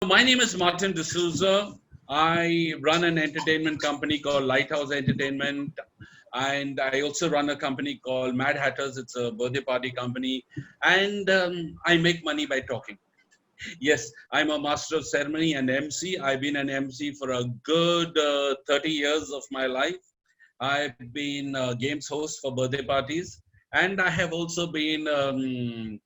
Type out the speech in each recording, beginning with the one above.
my name is Martin D'Souza. I run an entertainment company called Lighthouse Entertainment, and I also run a company called Mad Hatters. It's a birthday party company, and I make money by talking. Yes, I'm a master of ceremony and MC. I've been an MC for a good 30 years of my life. I've been a games host for birthday parties, and I have also been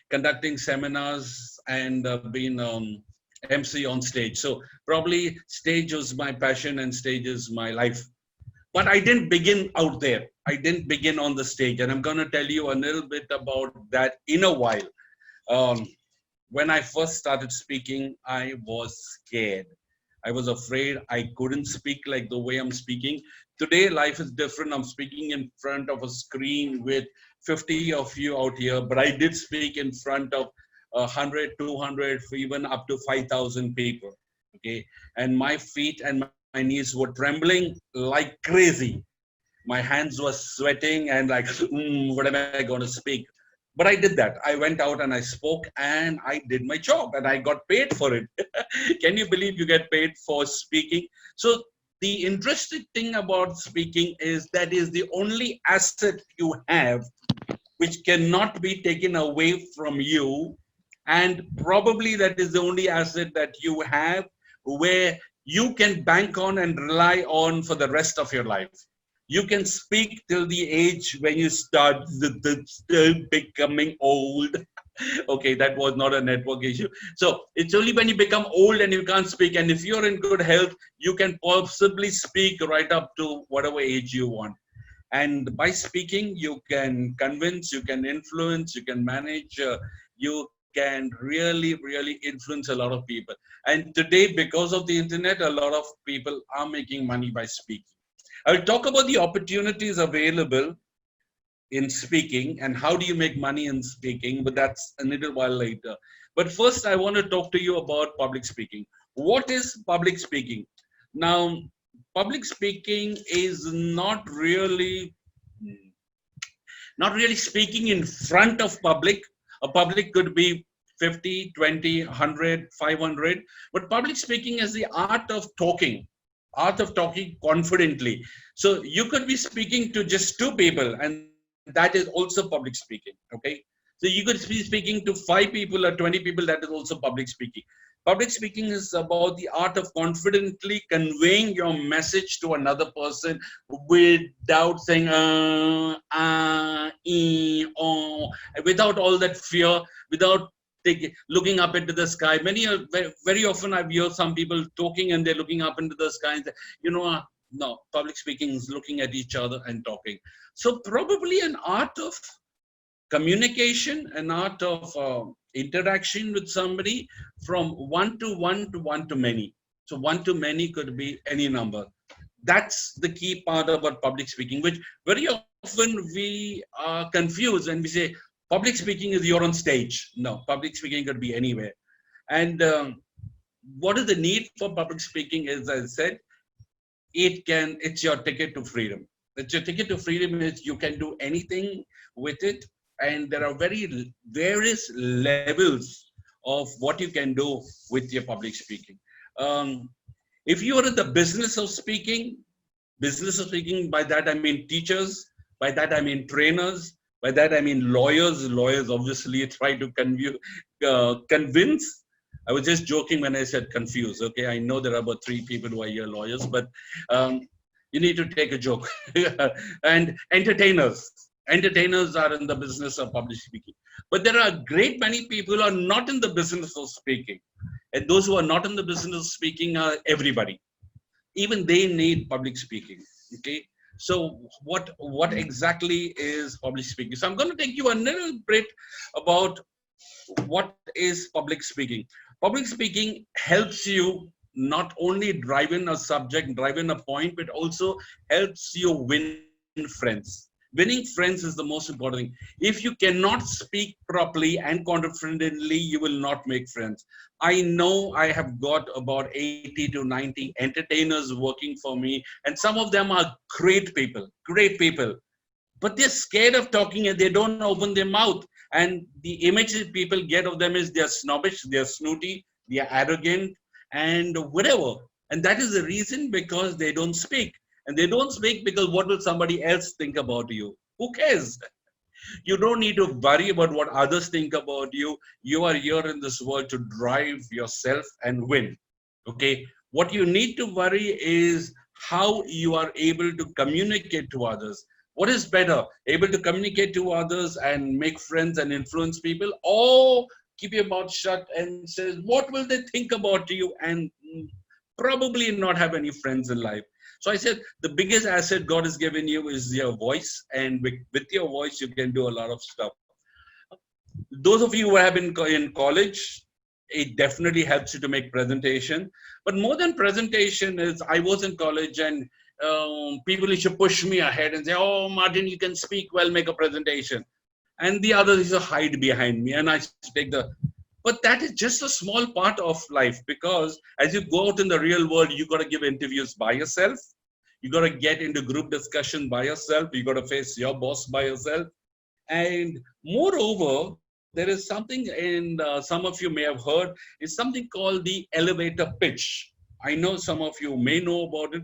conducting seminars and been MC on stage. So probably stage was my passion and stage is my life. But I didn't begin out there. I didn't begin on the stage, and I'm going to tell you a little bit about that in a while. Um, when I first started speaking, I was scared. I was afraid I couldn't speak like the way I'm speaking. Today, life is different. I'm speaking in front of a screen with 50 of you out here, but I did speak in front of 100, 200, even up to 5,000 people. Okay. And my feet and my knees were trembling like crazy. My hands were sweating and like, what am I going to speak? But I did that. I went out and I spoke and I did my job and I got paid for it. Can you believe you get paid for speaking? So the interesting thing about speaking is that is the only asset you have which cannot be taken away from you. And probably that is the only asset that you have where you can bank on and rely on for the rest of your life. You can speak till the age when you start becoming old. Okay, that was not a network issue. So it's only when you become old and you can't speak. And if you're in good health, you can possibly speak right up to whatever age you want. And by speaking, you can convince, you can influence, you can manage, you can really influence a lot of people. And today, because of the internet, a lot of people are making money by speaking. I'll talk about the opportunities available in speaking and how do you make money in speaking, but that's a little while later. But first, I want to talk to you about public speaking. What is public speaking? Now, public speaking is not really speaking in front of public. A public could be 50, 20, 100, 500, but public speaking is the art of talking confidently. So you could be speaking to just two people, and that is also public speaking. Okay. So you could be speaking to 5 people or 20 people, that is also public speaking. Public speaking is about the art of confidently conveying your message to another person without saying, without all that fear, without looking up into the sky. Very often I've heard some people talking and they're looking up into the sky and say, no, public speaking is looking at each other and talking. So probably an art of communication, an art of interaction with somebody from one to one to one to many. So one to many could be any number. That's the key part about public speaking, which very often we are confused and we say public speaking is you're on stage. No, public speaking could be anywhere. And what is the need for public speaking? As I said, it's your ticket to freedom. It's your ticket to freedom is you can do anything with it, and there are very various levels of what you can do with your public speaking. Um, if you are in the business of speaking, by that I mean teachers, by that I mean trainers, by that I mean lawyers. Lawyers obviously try to convince. I was just joking when I said confuse. Okay, I know there are about 3 people who are here lawyers, but um, you need to take a joke. And entertainers. Entertainers are in the business of public speaking. But there are a great many people who are not in the business of speaking. And those who are not in the business of speaking are everybody. Even they need public speaking. Okay. So what exactly is public speaking? So I'm going to take you a little bit about what is public speaking. Public speaking helps you not only drive in a subject, drive in a point, but also helps you win friends. Winning friends is the most important thing. If you cannot speak properly and confidently, you will not make friends. I know I have got about 80 to 90 entertainers working for me, and some of them are great people, but they're scared of talking and they don't open their mouth. And the image that people get of them is they're snobbish, they're snooty, they are arrogant, and whatever. And that is the reason, because they don't speak. And they don't speak because what will somebody else think about you? Who cares? You don't need to worry about what others think about you. You are here in this world to drive yourself and win. Okay. What you need to worry is how you are able to communicate to others. What is better, able to communicate to others and make friends and influence people, or keep your mouth shut and says, what will they think about you? And probably not have any friends in life. So I said, the biggest asset God has given you is your voice. And with your voice, you can do a lot of stuff. Those of you who have been in college, it definitely helps you to make presentation. But more than presentation is, I was in college and people used to push me ahead and say, oh, Martin, you can speak well, make a presentation. And the others used to hide behind me. And I take the, but that is just a small part of life, because as you go out in the real world, you got to give interviews by yourself. You got to get into group discussion by yourself. You got to face your boss by yourself. And moreover, there is something, and some of you may have heard, is something called the elevator pitch. I know some of you may know about it.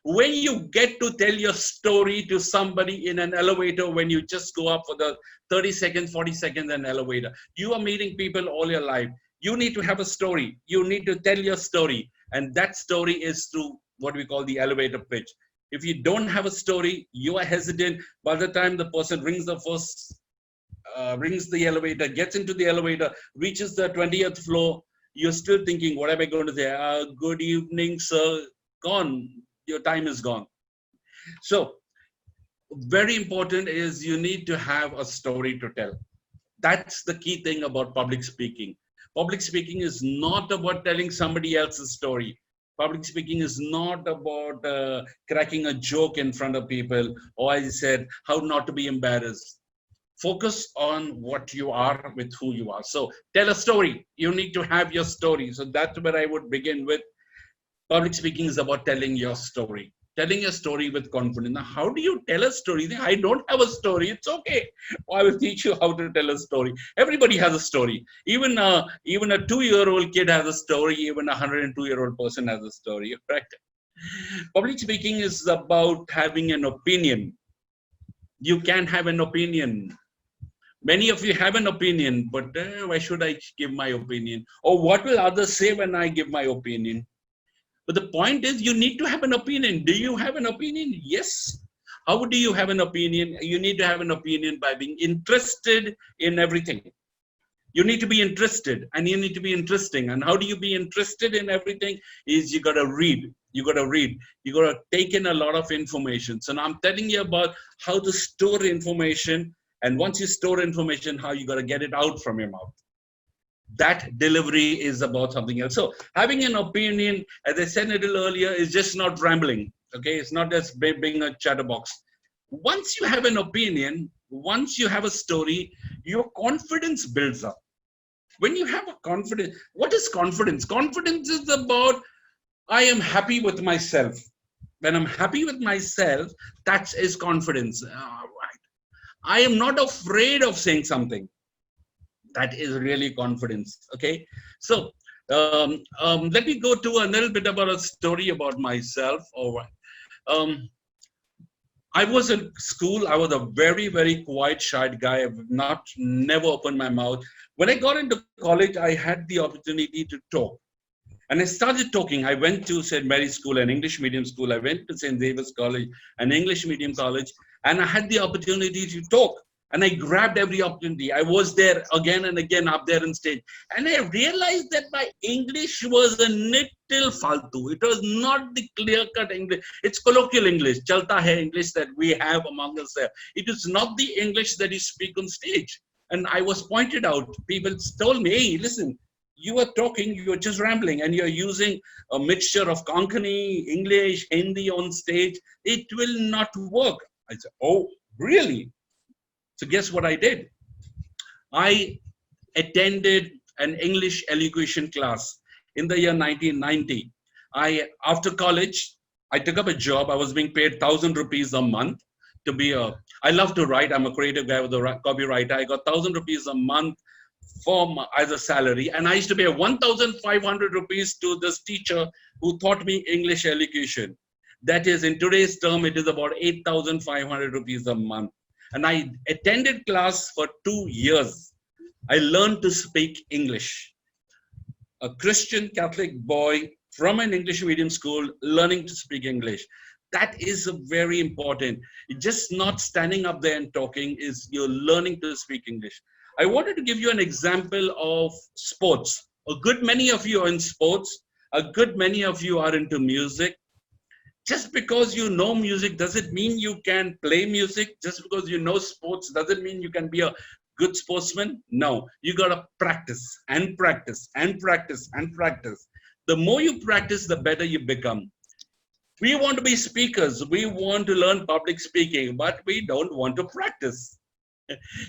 When you get to tell your story to somebody in an elevator, when you just go up for the 30 seconds, 40 seconds in an elevator, you are meeting people all your life. You need to have a story. You need to tell your story. And that story is through what we call the elevator pitch. If you don't have a story, you are hesitant. By the time the person rings the elevator, gets into the elevator, reaches the 20th floor, you're still thinking, what am I going to say? Good evening, sir. Gone. Your time is gone. So very important is you need to have a story to tell. That's the key thing about public speaking. Public speaking is not about telling somebody else's story. Public speaking is not about cracking a joke in front of people, or as I said, how not to be embarrassed. Focus on what you are with who you are. So tell a story. You need to have your story. So that's where I would begin with. Public speaking is about telling your story. Telling your story with confidence. Now, how do you tell a story? I don't have a story. It's okay. I will teach you how to tell a story. Everybody has a story. Even a 2-year-old kid has a story. Even a 102-year-old person has a story. Right? Public speaking is about having an opinion. You can have an opinion. Many of you have an opinion, but why should I give my opinion? Or what will others say when I give my opinion? But the point is, you need to have an opinion. Do you have an opinion? Yes. How do you have an opinion? You need to have an opinion by being interested in everything. You need to be interested, and you need to be interesting. And how do you be interested in everything? Is you got to read. You got to read. You got to take in a lot of information. So now I'm telling you about how to store information. And once you store information, how you got to get it out from your mouth. That delivery is about something else. So having an opinion, as I said a little earlier, is just not rambling. Okay, it's not just being a chatterbox. Once you have an opinion, once you have a story, your confidence builds up. When you have a confidence, what is confidence? Confidence is about, I am happy with myself. When I'm happy with myself, that is confidence. Right. I am not afraid of saying something. That is really confidence. Okay, so let me go to a little bit about a story about myself. All right. I was in school. I was a very, very quiet, shy guy. I've never opened my mouth. When I got into college, I had the opportunity to talk. And I started talking. I went to St. Mary's School, an English medium school. I went to St. Xavier's College, an English medium college. And I had the opportunity to talk. And I grabbed every opportunity. I was there again and again up there on stage. And I realized that my English was a little faltu. It was not the clear-cut English. It's colloquial English, chalta hai English that we have among us there. It is not the English that you speak on stage. And I was pointed out. People told me, hey, listen, you are talking, you're just rambling, and you're using a mixture of Konkani, English, Hindi on stage. It will not work. I said, oh, really? So guess what I did? I attended an English elocution class in the year 1990. After college, I took up a job. I was being paid 1,000 rupees a month to be I love to write. I'm a creative guy with a copywriter. I got 1,000 rupees a month as a salary, and I used to pay 1,500 rupees to this teacher who taught me English elocution. That is, in today's term, it is about 8,500 rupees a month. And I attended class for 2 years. I learned to speak English. A Christian Catholic boy from an English medium school learning to speak English. That is very important. It's just not standing up there and talking, is you're learning to speak English. I wanted to give you an example of sports. A good many of you are in sports. A good many of you are into music. Just because you know music doesn't mean you can play music. Just because you know sports doesn't mean you can be a good sportsman. No, you got to practice and practice and practice and practice. The more you practice, the better you become. We want to be speakers. We want to learn public speaking, but we don't want to practice.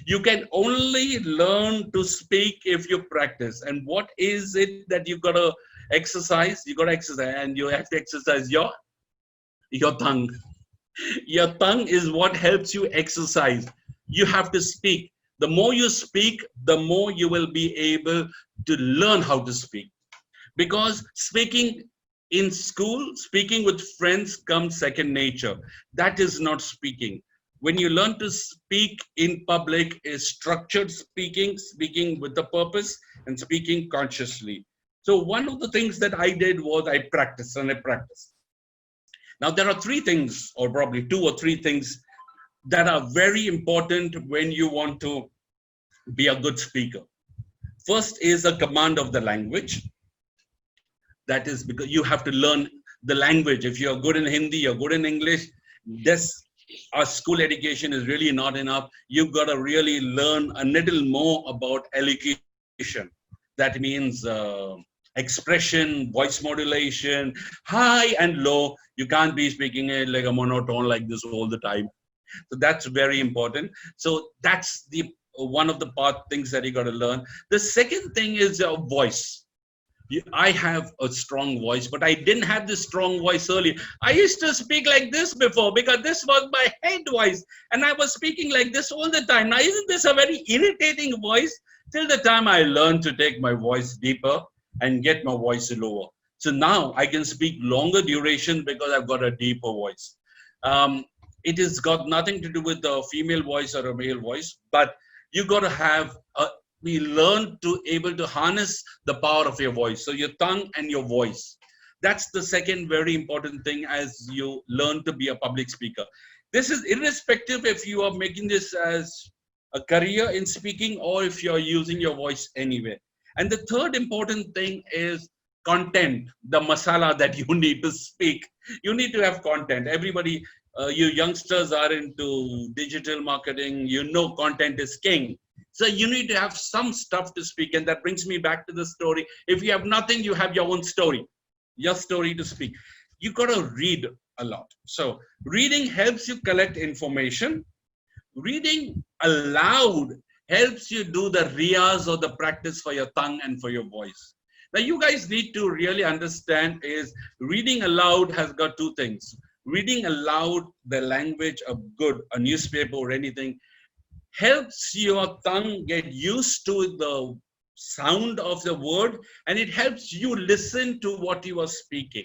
You can only learn to speak if you practice. And what is it that you got to exercise? You got to exercise, and you have to exercise your tongue. Your tongue is what helps you exercise. You have to speak. The more you speak, the more you will be able to learn how to speak. Because speaking in school, speaking with friends comes second nature. That is not speaking. When you learn to speak in public, is structured speaking, speaking with a purpose, and speaking consciously. So one of the things that I did was I practiced and I practiced. Now there are three things, or probably two or three things, that are very important when you want to be a good speaker. First is a command of the language. That is because you have to learn the language. If you're good in Hindi, you're good in English, this our school education is really not enough. You've got to really learn a little more about elocution. That means expression, voice modulation, high and low. You can't be speaking it like a monotone like this all the time. So that's very important. So that's the one of the things that you got to learn. The second thing is your voice. I have a strong voice, but I didn't have this strong voice earlier. I used to speak like this before because this was my head voice, and I was speaking like this all the time. Now, isn't this a very irritating voice? Till the time I learned to take my voice deeper and get my voice lower. So now I can speak longer duration because I've got a deeper voice. It has got nothing to do with a female voice or a male voice, but you got to have we learn to able to harness the power of your voice. So your tongue and your voice. That's the second very important thing as you learn to be a public speaker. This is irrespective if you are making this as a career in speaking or if you're using your voice anyway. And the third important thing is content, the masala that you need to speak. You need to have content. Everybody, you youngsters are into digital marketing, you know content is king. So you need to have some stuff to speak. And that brings me back to the story. If you have nothing, you have your own story, your story to speak. You got to read a lot. So reading helps you collect information. Reading aloud helps you do the riyaz or the practice for your tongue and for your voice. Now you guys need to really understand is reading aloud has got two things. Reading aloud the language of good, a newspaper or anything, helps your tongue get used to the sound of the word, and it helps you listen to what you are speaking.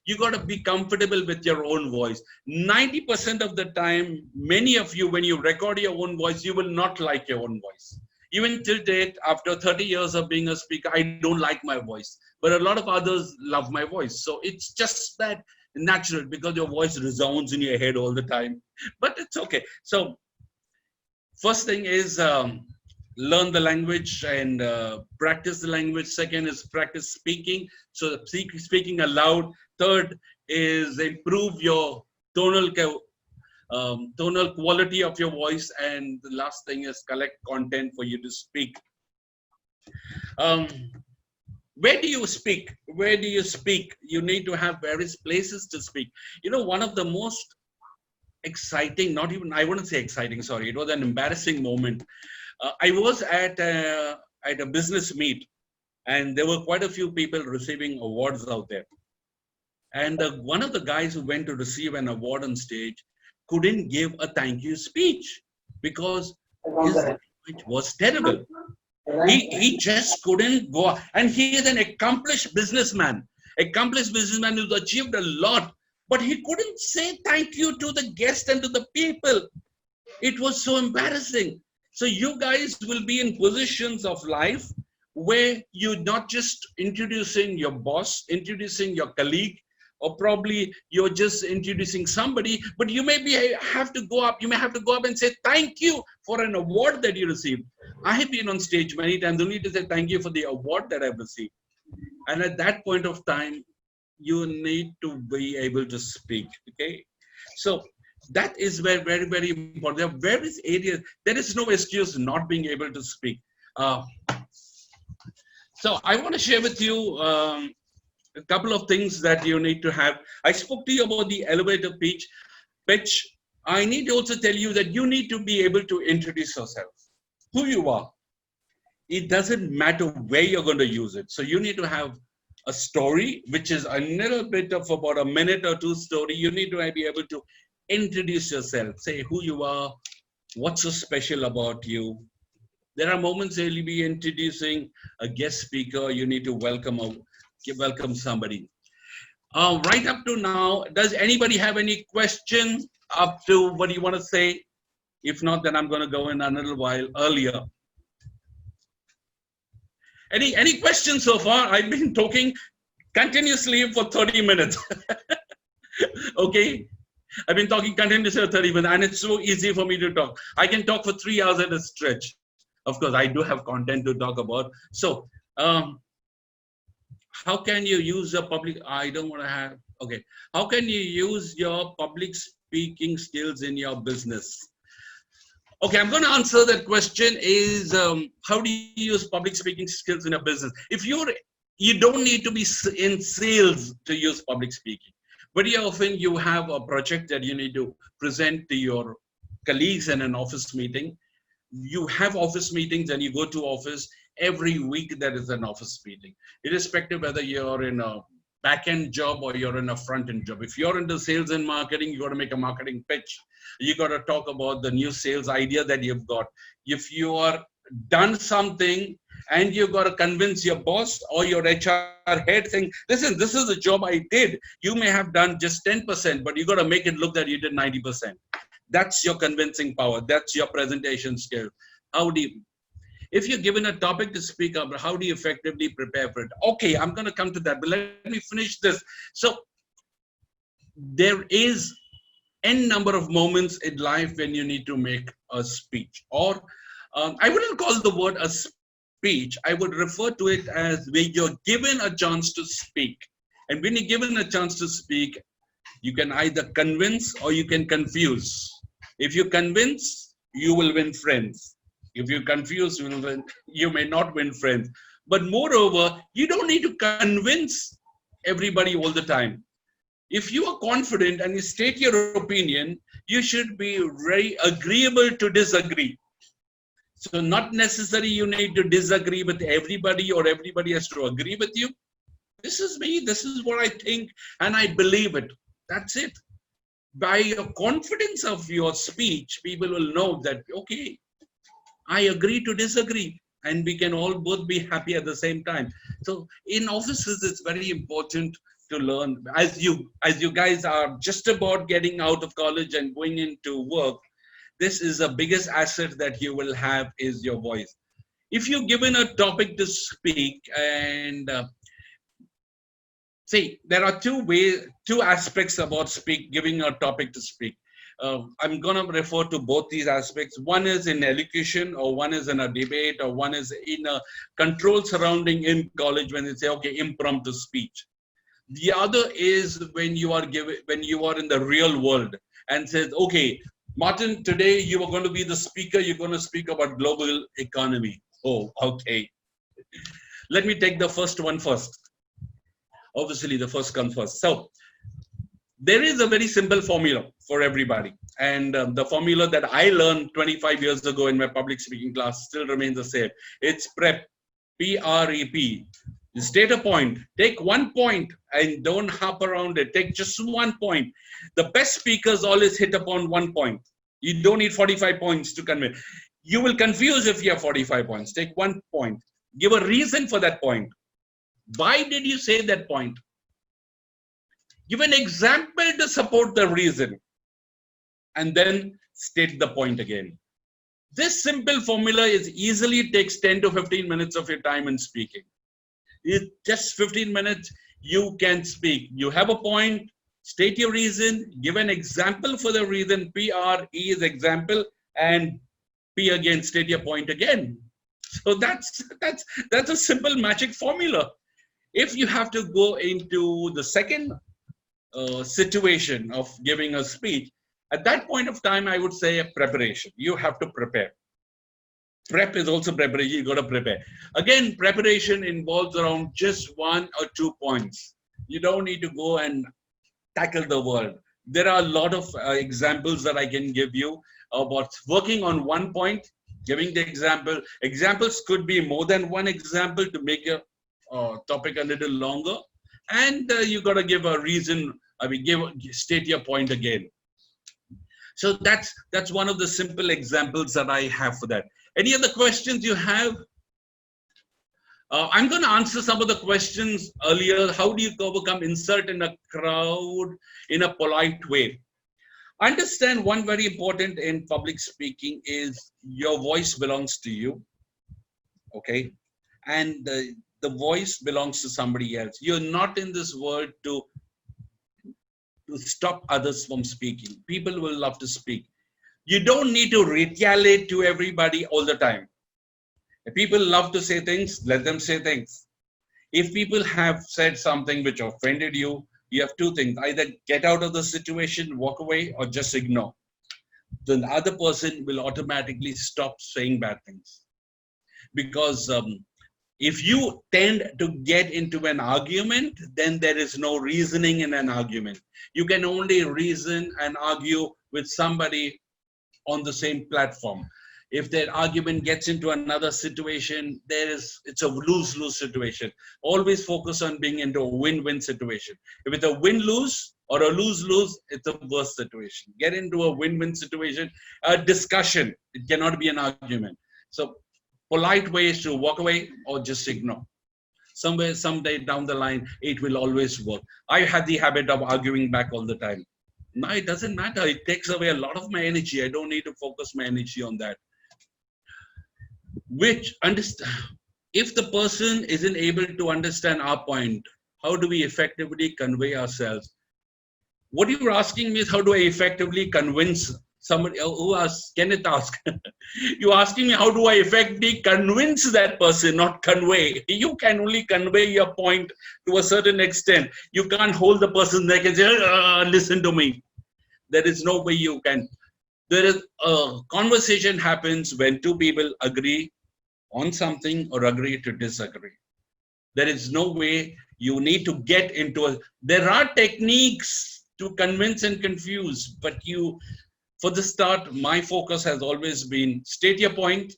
You got to be comfortable with your own voice. 90% of the time, many of you, when you record your own voice, you will not like your own voice. Even till date, after 30 years of being a speaker, I don't like my voice, but a lot of others love my voice. So it's just that natural because your voice resounds in your head all the time, but it's okay. So first thing is learn the language and practice the language. Second is practice speaking. So speaking aloud. Third is improve your tonal quality of your voice. And the last thing is collect content for you to speak. Where do you speak? Where do you speak? You need to have various places to speak. You know, one of the most exciting, not even, I wouldn't say exciting, sorry, it was an embarrassing moment. I was at a business meet, and there were quite a few people receiving awards out there. And one of the guys who went to receive an award on stage couldn't give a thank you speech because his language was terrible. He just couldn't go. And he is an accomplished businessman who's achieved a lot, but he couldn't say thank you to the guest and to the people. It was so embarrassing. So you guys will be in positions of life where you're not just introducing your boss, introducing your colleague, or probably you're just introducing somebody, but you may have to go up. You may have to go up and say thank you for an award that you received. I have been on stage many times only to say thank you for the award that I've received. And at that point of time, you need to be able to speak. Okay, so that is where very, very important. There are various areas. There is no excuse not being able to speak. Uh, so I want to share with you a couple of things that you need to have. I spoke to you about the elevator pitch. I need to also tell you that you need to be able to introduce yourself, who you are. It doesn't matter where you're going to use it. So you need to have a story, which is a little bit of about a minute or two story. You need to be able to introduce yourself, say who you are, what's so special about you. There are moments where you'll be introducing a guest speaker. You need to welcome somebody. Right up to now, does anybody have any question up to what you want to say? If not, then I'm going to go in a little while earlier. Any questions so far? I've been talking continuously for 30 minutes. Okay. I've been talking continuously for 30 minutes, and it's so easy for me to talk. I can talk for 3 hours at a stretch. Of course, I do have content to talk about. So, how can you use your public? I don't want to have. Okay. How can you use your public speaking skills in your business? Okay, I'm going to answer that question. Is how do you use public speaking skills in a business? If you don't need to be in sales to use public speaking. Very often you have a project that you need to present to your colleagues in an office meeting. You have office meetings and you go to office every week. There is an office meeting, irrespective whether you're in a back-end job or you're in a front-end job. If you're into sales and marketing, you got to make a marketing pitch. You got to talk about the new sales idea that you've got. If you are done something and you got to convince your boss or your HR head saying, listen, this is the job I did. You may have done just 10%, but you got to make it look that you did 90%. That's your convincing power. That's your presentation skill. If you're given a topic to speak about, how do you effectively prepare for it? Okay, I'm going to come to that, but let me finish this. So there is n number of moments in life when you need to make a speech, or I wouldn't call the word a speech. I would refer to it as when you're given a chance to speak. And when you're given a chance to speak, you can either convince or you can confuse. If you convince, you will win friends. If you confuse, you may not win friends. But moreover, you don't need to convince everybody all the time. If you are confident and you state your opinion, you should be very agreeable to disagree. So not necessarily you need to disagree with everybody or everybody has to agree with you. This is me, this is what I think, and I believe it. That's it. By your confidence of your speech, people will know that, okay, I agree to disagree, and we can all both be happy at the same time. So in offices, it's very important to learn. As you guys are just about getting out of college and going into work, this is the biggest asset that you will have is your voice. If you're given a topic to speak, and see, there are two aspects about giving a topic to speak. I'm going to refer to both these aspects. One is in education, or one is in a debate, or one is in a control surrounding in college when they say, okay, impromptu speech. The other is when you are in the real world and says, okay, Martin, today you are going to be the speaker. You're going to speak about global economy. Oh, okay. Let me take the first one first. Obviously, the first comes first. So there is a very simple formula for everybody. And the formula that I learned 25 years ago in my public speaking class still remains the same. It's PREP, P-R-E-P. You state a point, take 1 point and don't hop around it. Take just 1 point. The best speakers always hit upon 1 point. You don't need 45 points to convey. You will confuse if you have 45 points. Take one point. Give a reason for that point. Why did you say that point? Give an example to support the reason. And then state the point again. This simple formula is easily takes 10 to 15 minutes of your time in speaking. It just 15 minutes, you can speak. You have a point, state your reason, give an example for the reason. P-R-E is example, and P again, state your point again. So that's a simple magic formula. If you have to go into the second situation of giving a speech, at that point of time, I would say a preparation. You have to prepare. Prep is also preparation. You got to prepare. Again, preparation involves around just 1 or 2 points. You don't need to go and tackle the world. There are a lot of examples that I can give you about working on one point, giving the example. Examples could be more than one example to make your topic a little longer. And you got to give a reason. State your point again. So that's one of the simple examples that I have for that. Any other questions you have? I'm going to answer some of the questions earlier. How do you overcome insult in a crowd in a polite way? Understand one very important in public speaking is your voice belongs to you. Okay. And the voice belongs to somebody else. You're not in this world to stop others from speaking. People will love to speak. You don't need to retaliate to everybody all the time. If people love to say things, let them say things. If people have said something which offended you, you have two things. Either get out of the situation, walk away, or just ignore. The other person will automatically stop saying bad things. Because if you tend to get into an argument, then there is no reasoning in an argument. You can only reason and argue with somebody on the same platform. If that argument gets into another situation, it's a lose-lose situation. Always focus on being into a win-win situation. If it's a win-lose or a lose-lose, it's a worse situation. Get into a win-win situation, a discussion. It cannot be an argument. So polite ways to walk away or just ignore. Someday down the line, it will always work. I had the habit of arguing back all the time. No, it doesn't matter. It takes away a lot of my energy. I don't need to focus my energy on that. If the person isn't able to understand our point, how do we effectively convey ourselves? What you're asking me is how do I effectively convince somebody who asked, Kenneth asked, you're asking me how do I effectively convince that person, not convey. You can only convey your point to a certain extent. You can't hold the person's neck and say, listen to me. There is no way you can. There is a conversation happens when two people agree on something or agree to disagree. There is no way you need to get into there are techniques to convince and confuse, but for the start, my focus has always been state your point,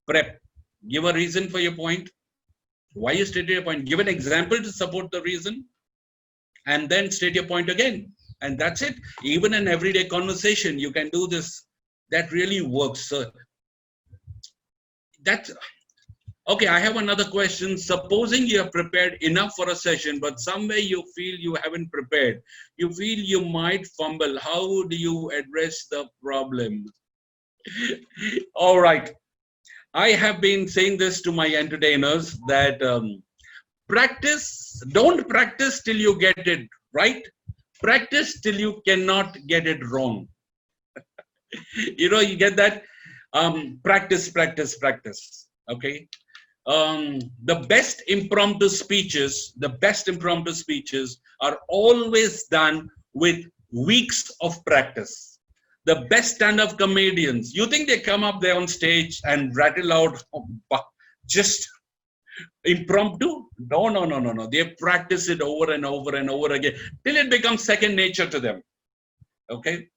prep, give a reason for your point. Why you state your point? Give an example to support the reason, and then state your point again. And that's it. Even in everyday conversation, you can do this. That really works. Okay, I have another question. Supposing you have prepared enough for a session, but somewhere you feel you haven't prepared. You feel you might fumble. How do you address the problem? All right. I have been saying this to my entertainers that don't practice till you get it right. Practice till you cannot get it wrong. You get that? Practice. Okay. The best impromptu speeches are always done with weeks of practice. The best stand-up comedians, you think they come up there on stage and rattle out just impromptu? No. They practice it over and over and over again till it becomes second nature to them. Okay.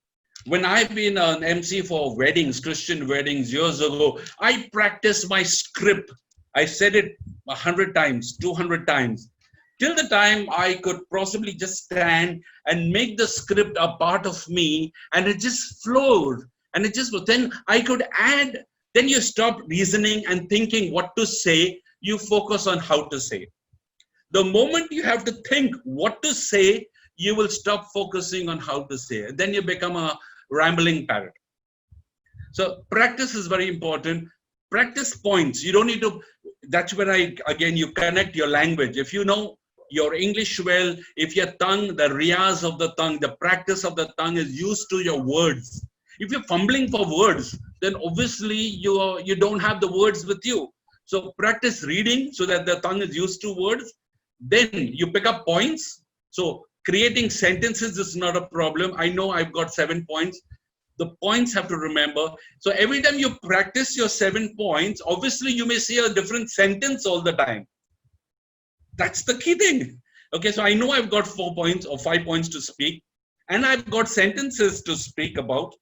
When I've been an MC for weddings, Christian weddings years ago, I practiced my script. I said it 100 times, 200 times, till the time I could possibly just stand and make the script a part of me, and it just flowed. And it just was. Then I could add Then you stop reasoning and thinking what to say. You focus on how to say. The moment you have to think what to say, you will stop focusing on how to say it. Then you become a rambling parrot. So practice is very important. Practice points. You don't need to, that's where again, you connect your language. If you know your English well, if your tongue, the riyaz of the tongue, the practice of the tongue is used to your words. If you're fumbling for words, then obviously you don't have the words with you. So practice reading so that the tongue is used to words. Then you pick up points. So creating sentences is not a problem. I know I've got 7 points. The points have to remember. So every time you practice your 7 points, obviously you may see a different sentence all the time. That's the key thing. Okay, so I know I've got 4 points or 5 points to speak, and I've got sentences to speak about,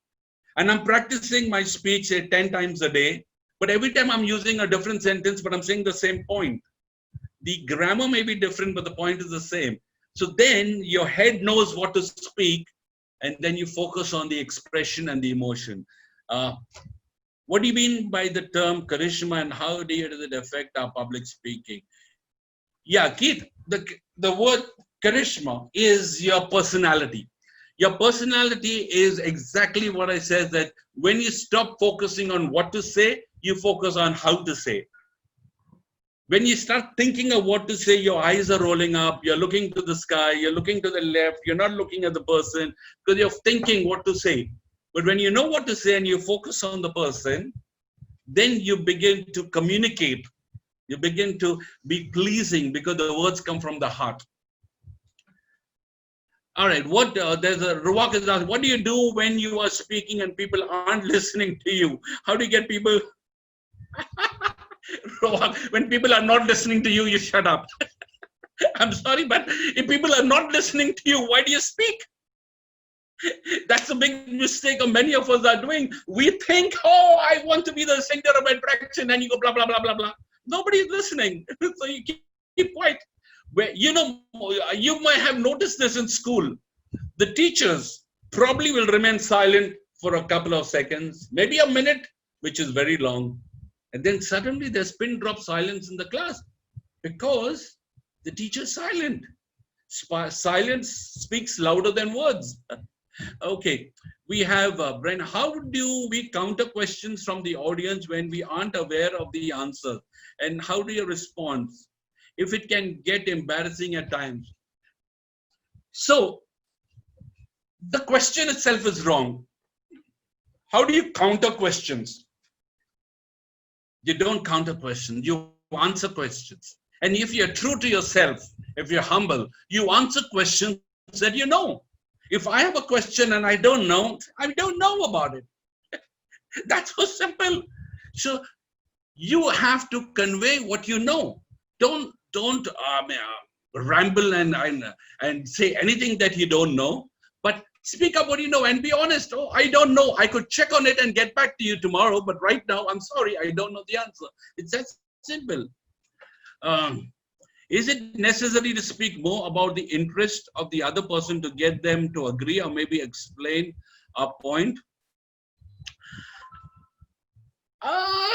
and I'm practicing my speech, say 10 times a day, but every time I'm using a different sentence, but I'm saying the same point. The grammar may be different, but the point is the same. So then your head knows what to speak, and then you focus on the expression and the emotion. What do you mean by the term charisma, and how does it affect our public speaking? Yeah, Keith, the word charisma is your personality. Your personality is exactly what I said, that when you stop focusing on what to say, you focus on how to say. When you start thinking of what to say, your eyes are rolling up, you're looking to the sky, you're looking to the left, you're not looking at the person because you're thinking what to say. But when you know what to say and you focus on the person, then you begin to communicate. You begin to be pleasing because the words come from the heart. All right, there's a Ruwak is asked, what do you do when you are speaking and people aren't listening to you? How do you get people? When people are not listening to you, you shut up. I'm sorry, but if people are not listening to you, why do you speak? That's a big mistake many of us are doing. We think, oh, I want to be the center of attraction, and you go blah, blah, blah, blah, blah. Nobody is listening. So you keep quiet. Where, you might have noticed this in school. The teachers probably will remain silent for a couple of seconds, maybe a minute, which is very long. And then suddenly there's pin drop silence in the class because the teacher is silent. Silence speaks louder than words. Okay, we have Brian. How do we counter questions from the audience when we aren't aware of the answer? And how do you respond if it can get embarrassing at times? So the question itself is wrong. How do you counter questions? You don't counter questions, you answer questions. And if you're true to yourself, if you're humble, you answer questions that you know. If I have a question and I don't know about it. That's so simple. So you have to convey what you know. Don't ramble and say anything that you don't know, but speak up what you know and be honest. Oh, I don't know. I could check on it and get back to you tomorrow, but right now, I'm sorry, I don't know the answer. It's that simple. Is it necessary to speak more about the interest of the other person to get them to agree or maybe explain a point?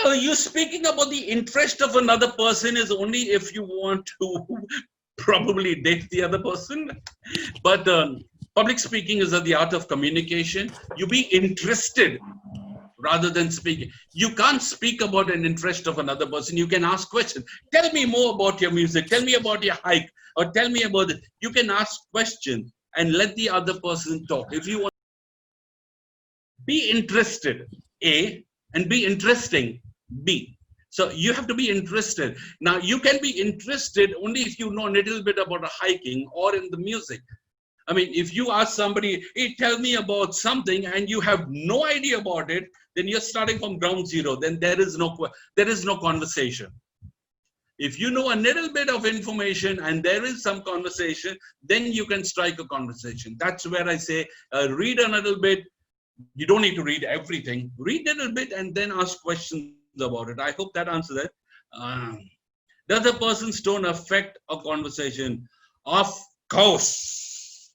You speaking about the interest of another person is only if you want to probably date the other person. But public speaking is the art of communication. You be interested rather than speaking. You can't speak about an interest of another person. You can ask questions. Tell me more about your music. Tell me about your hike. Or tell me about it. You can ask questions and let the other person talk. If you want to be interested, A, and be interesting, B. So you have to be interested. Now, you can be interested only if you know a little bit about hiking or in the music. I mean, if you ask somebody, hey, tell me about something, and you have no idea about it, then you're starting from ground zero. Then there is no conversation. If you know a little bit of information and there is some conversation, then you can strike a conversation. That's where I say, read a little bit. You don't need to read everything. Read a little bit and then ask questions about it. I hope that answers it. Does a person's tone affect a conversation? Of course.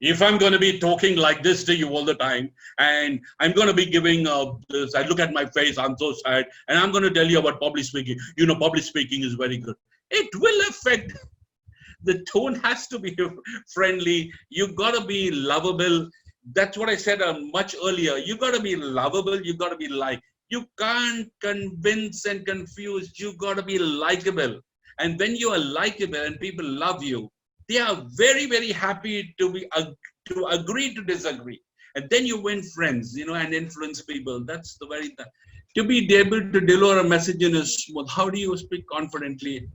If I'm going to be talking like this to you all the time, and I'm going to be giving this, I look at my face, I'm so sad, and I'm going to tell you about public speaking. You know, public speaking is very good. It will affect. The tone has to be friendly. You got to be lovable. That's what I said much earlier. You got to be lovable. You got to be you can't convince and confuse. You got to be likable. And when you are likable and people love you, they are very, very happy to agree to disagree. And then you win friends, and influence people. That's the very thing. To be able to deliver a message in a smooth, how do you speak confidently?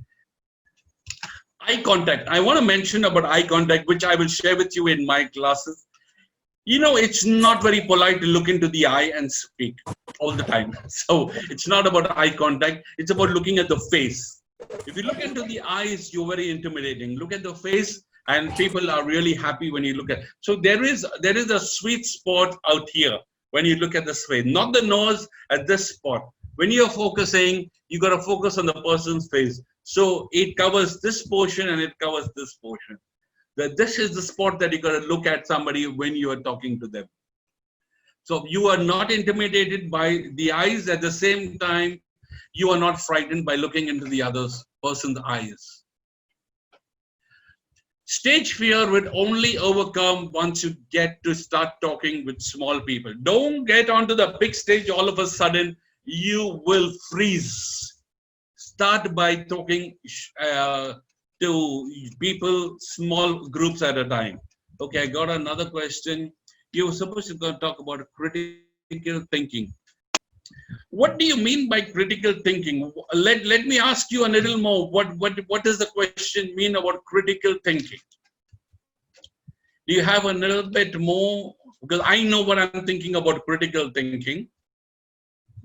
Eye contact. I want to mention about eye contact, which I will share with you in my classes. It's not very polite to look into the eye and speak all the time. So it's not about eye contact. It's about looking at the face. If you look into the eyes, you're very intimidating. Look at the face, and people are really happy when you look at. So there is a sweet spot out here when you look at this face, not the nose, at this spot. When you're focusing, you got to focus on the person's face. So it covers this portion and it covers this portion. This is the spot that you got to look at somebody when you are talking to them. So you are not intimidated by the eyes. At the same time, you are not frightened by looking into the other person's eyes. Stage fear will only overcome once you get to start talking with small people. Don't get onto the big stage all of a sudden. You will freeze. Start by talking to people, small groups at a time. Okay, I got another question. You were supposed to talk about critical thinking. What do you mean by critical thinking? Let me ask you a little more. What does the question mean about critical thinking? Do you have a little bit more? Because I know what I'm thinking about critical thinking.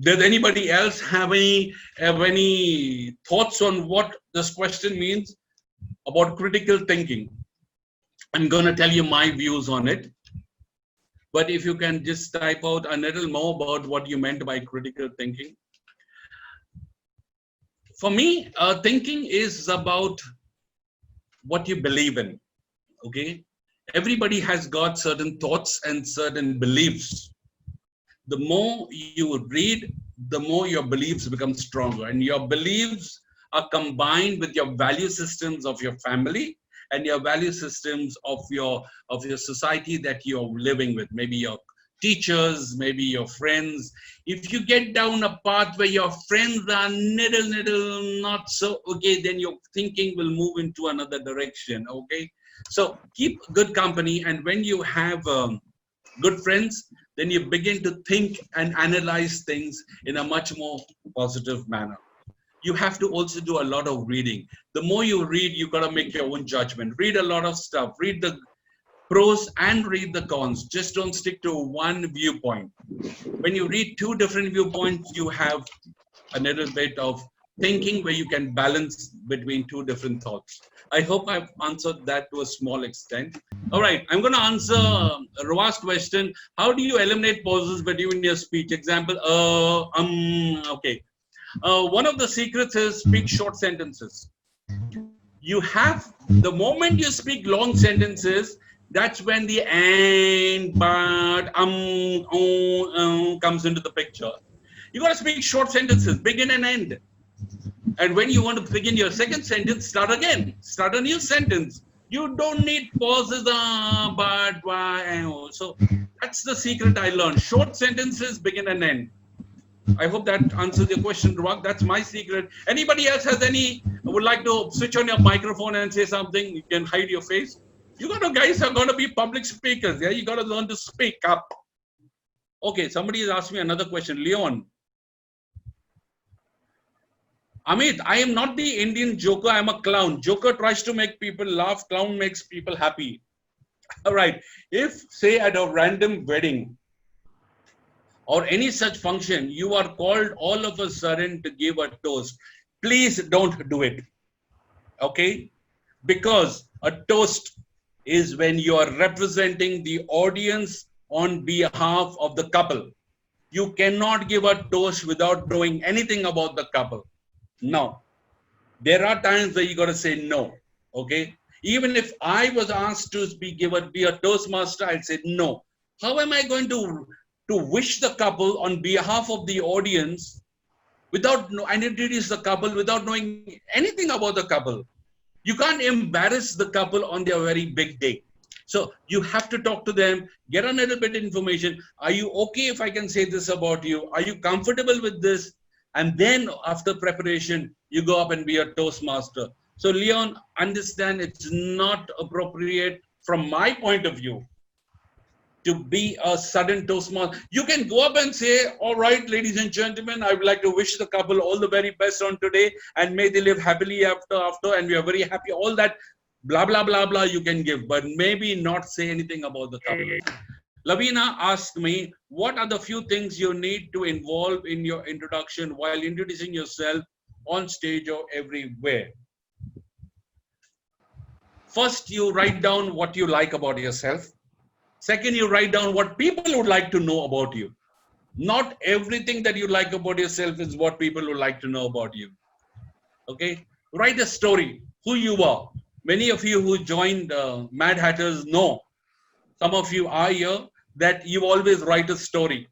Does anybody else have any thoughts on what this question means about critical thinking? I'm going to tell you my views on it. But if you can just type out a little more about what you meant by critical thinking. For me, thinking is about what you believe in. Okay? Everybody has got certain thoughts and certain beliefs. The more you read, the more your beliefs become stronger. And your beliefs are combined with your value systems of your family and your value systems of your society that you're living with, maybe your teachers, maybe your friends. If you get down a path where your friends are little not so okay, then your thinking will move into another direction. Okay, so keep good company, and when you have good friends, then you begin to think and analyze things in a much more positive manner. You have to also do a lot of reading. The more you read, you got to make your own judgment. Read a lot of stuff. Read the pros and read the cons. Just don't stick to one viewpoint. When you read two different viewpoints, you have a little bit of thinking where you can balance between two different thoughts. I hope I've answered that to a small extent. All right, I'm going to answer Rawa's question. How do you eliminate pauses between your speech? Example, okay. One of the secrets is speak short sentences. You have, the moment you speak long sentences, that's when the and, but, comes into the picture. You got to speak short sentences, begin and end. And when you want to begin your second sentence, start again. Start a new sentence. You don't need pauses, but, why. So that's the secret I learned. Short sentences, begin and end. I hope that answers your question, Rawak. That's my secret. Anybody else has would like to switch on your microphone and say something? You can hide your face. You guys are going to be public speakers. Yeah, you got to learn to speak up. Okay, somebody has asked me another question. Leon. Amit, I am not the Indian Joker. I'm a clown. Joker tries to make people laugh. Clown makes people happy. All right. If, say, at a random wedding, or any such function, you are called all of a sudden to give a toast, please don't do it. Okay? Because a toast is when you are representing the audience on behalf of the couple. You cannot give a toast without knowing anything about the couple. No. There are times where you got to say no. Okay? Even if I was asked to be a Toastmaster, I'd say no. How am I going to wish the couple on behalf of the audience without and introduce the couple without knowing anything about the couple? You can't embarrass the couple on their very big day. So you have to talk to them, get a little bit of information. Are you okay if I can say this about you? Are you comfortable with this? And then after preparation, you go up and be a Toastmaster. So Leon, understand it's not appropriate from my point of view to be a sudden Toastmaster. You can go up and say, all right, ladies and gentlemen, I would like to wish the couple all the very best on today and may they live happily after and we are very happy. All that blah, blah, blah, blah you can give, but maybe not say anything about the couple. Lavina asked me, what are the few things you need to involve in your introduction while introducing yourself on stage or everywhere? First, you write down what you like about yourself. Second, you write down what people would like to know about you. Not everything that you like about yourself is what people would like to know about you. Okay? Write a story, who you are. Many of you who joined Mad Hatters know, some of you are here, that you always write a story.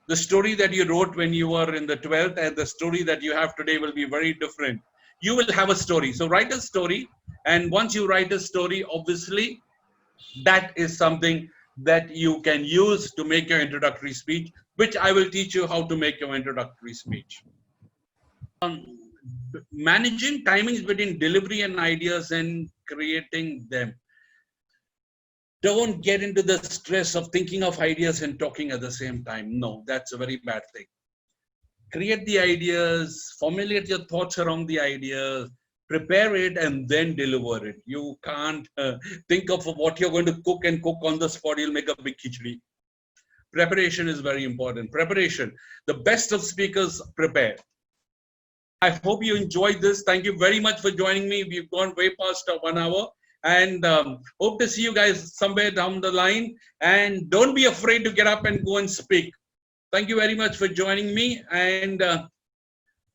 The story that you wrote when you were in the 12th and the story that you have today will be very different. You will have a story. So write a story. And once you write a story, obviously, that is something that you can use to make your introductory speech, which I will teach you how to make your introductory speech. Managing timings between delivery and ideas and creating them. Don't get into the stress of thinking of ideas and talking at the same time. No, that's a very bad thing. Create the ideas, formulate your thoughts around the ideas, prepare it and then deliver it. You can't think of what you're going to cook and cook on the spot. You'll make a big khichdi. Preparation is very important. Preparation. The best of speakers prepare. I hope you enjoyed this. Thank you very much for joining me. We've gone way past 1 hour and hope to see you guys somewhere down the line. And don't be afraid to get up and go and speak. Thank you very much for joining me. And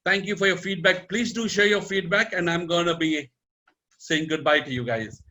thank you for your feedback. Please do share your feedback. And I'm going to be saying goodbye to you guys.